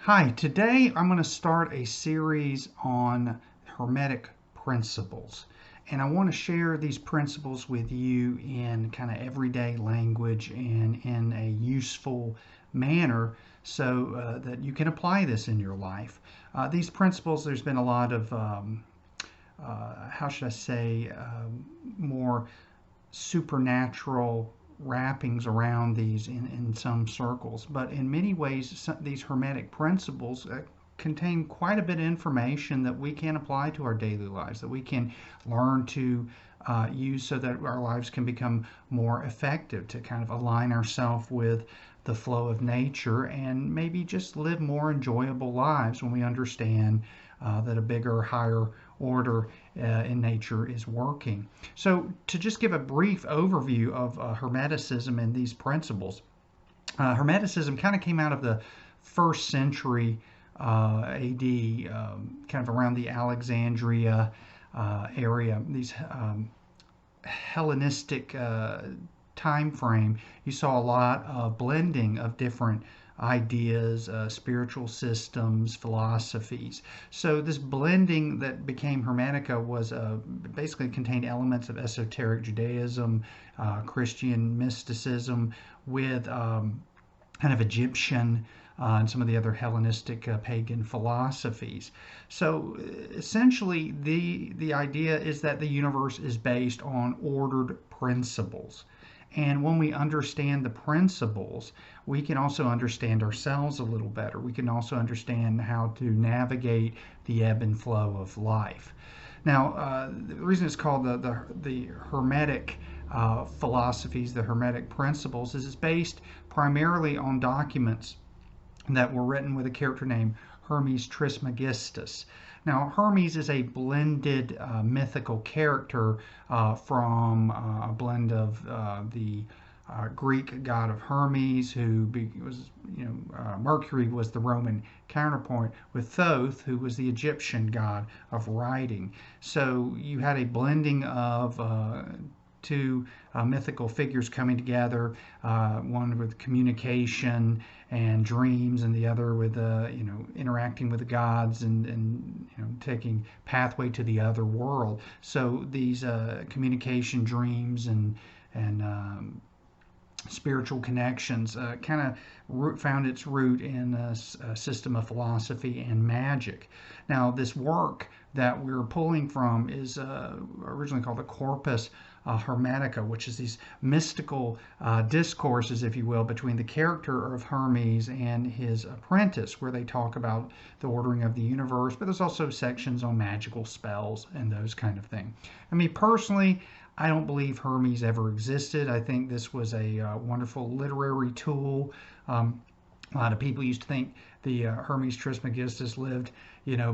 Hi, today I'm going to start a series on Hermetic Principles. And I want to share these principles with you in kind of everyday language and in a useful manner so that you can apply this in your life. These principles, there's been a lot of, how should I say, more supernatural wrappings around these in some circles. But in many ways, these Hermetic principles contain quite a bit of information that we can apply to our daily lives, that we can learn to use so that our lives can become more effective, to kind of align ourselves with the flow of nature and maybe just live more enjoyable lives when we understand that a bigger, higher order in nature is working. So, to just give a brief overview of Hermeticism and these principles, Hermeticism kind of came out of the first century AD, kind of around the Alexandria area. These Hellenistic time frame, you saw a lot of blending of different ideas, spiritual systems, philosophies. So this blending that became Hermetica was basically contained elements of esoteric Judaism, Christian mysticism with kind of Egyptian and some of the other Hellenistic pagan philosophies. So essentially, the idea is that the universe is based on ordered principles. And when we understand the principles, we can also understand ourselves a little better. We can also understand how to navigate the ebb and flow of life. Now, the reason it's called the Hermetic philosophies, the Hermetic principles, is it's based primarily on documents that were written with a character named Hermes Trismegistus. Now, Hermes is a blended mythical character from a blend of the Greek god of Hermes, who was, Mercury was the Roman counterpoint, with Thoth, who was the Egyptian god of writing. So you had a blending of two mythical figures coming together, one with communication and dreams, and the other with interacting with the gods and taking pathway to the other world. So these communication, dreams, and spiritual connections kind of found its root in a system of philosophy and magic. Now, this work that we're pulling from is originally called the Corpus Hermetica, which is these mystical discourses, if you will, between the character of Hermes and his apprentice, where they talk about the ordering of the universe, but there's also sections on magical spells and those kind of things. I mean, personally, I don't believe Hermes ever existed. I think this was a wonderful literary tool. A lot of people used to think the Hermes Trismegistus lived,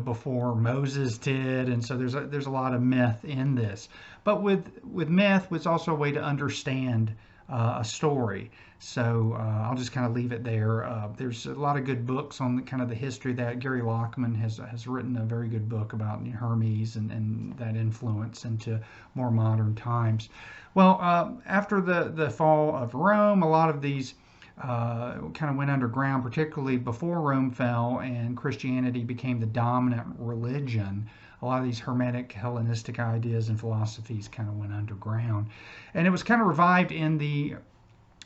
before Moses did, and so there's a lot of myth in this. But with myth, it's also a way to understand a story. So I'll just kind of leave it there. There's a lot of good books on kind of the history of that. Gary Lockman has written a very good book about Hermes and that influence into more modern times. Well, after the fall of Rome, a lot of these kind of went underground, particularly before Rome fell and Christianity became the dominant religion. A lot of these Hermetic Hellenistic ideas and philosophies kind of went underground. And it was kind of revived in the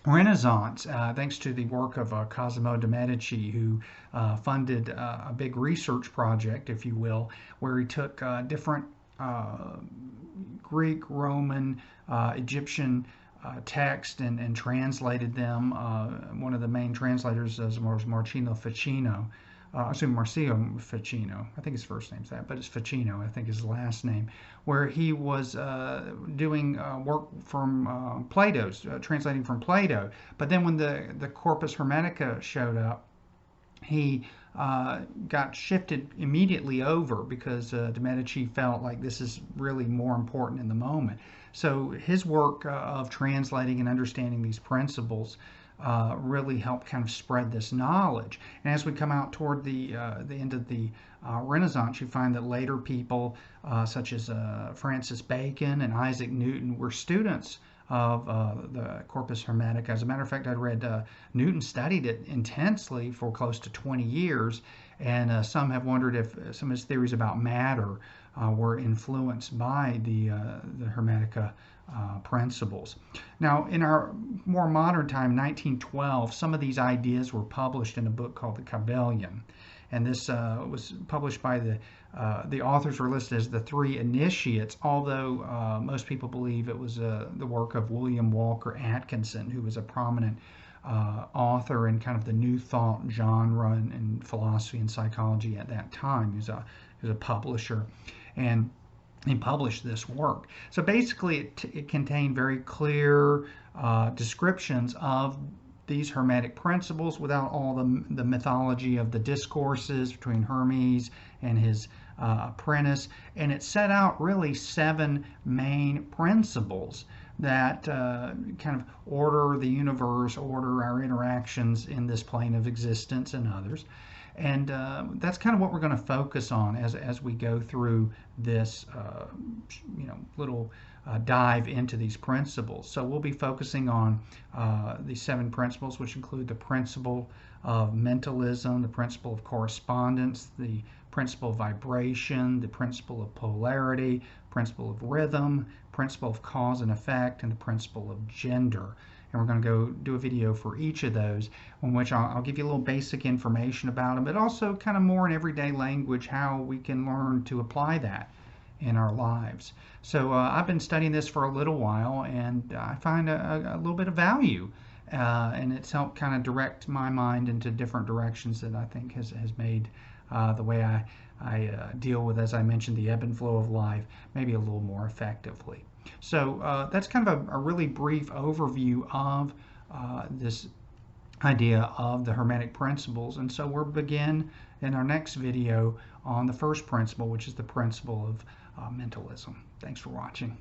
Renaissance, thanks to the work of Cosimo de' Medici, who funded a big research project, if you will, where he took different Greek, Roman, Egyptian text and translated them. One of the main translators was Marcino Ficino. Marcio Ficino. I think his first name's that, but it's Ficino, I think his last name, where he was doing work from Plato's, translating from Plato. But then when the Corpus Hermetica showed up, he got shifted immediately over because de' Medici felt like this is really more important in the moment. So his work of translating and understanding these principles really helped kind of spread this knowledge. And as we come out toward the end of the Renaissance, you find that later people such as Francis Bacon and Isaac Newton were students of the Corpus Hermetica. As a matter of fact, I read Newton studied it intensely for close to 20 years, and some have wondered if some of his theories about matter were influenced by the Hermetica principles. Now, in our more modern time, 1912, some of these ideas were published in a book called the Kabbalion, and this was published by the authors were listed as the three initiates, although most people believe it was the work of William Walker Atkinson, who was a prominent author in kind of the New Thought genre in philosophy and psychology at that time. He was a publisher, and he published this work. So basically, it contained very clear descriptions of these Hermetic principles without all the mythology of the discourses between Hermes and his apprentice. And it set out really 7 main principles that kind of order the universe, order our interactions in this plane of existence and others. And that's kind of what we're going to focus on as we go through this little dive into these principles. So we'll be focusing on these 7 principles, which include the principle of mentalism, the principle of correspondence, the principle of vibration, the principle of polarity, principle of rhythm, principle of cause and effect, and the principle of gender. And we're going to go do a video for each of those, in which I'll give you a little basic information about them, but also kind of more in everyday language how we can learn to apply that in our lives. So I've been studying this for a little while, and I find a little bit of value, and it's helped kind of direct my mind into different directions that I think has made the way I deal with, as I mentioned, the ebb and flow of life maybe a little more effectively. So that's kind of a really brief overview of this idea of the Hermetic principles. And so we'll begin in our next video on the first principle, which is the principle of mentalism. Thanks for watching.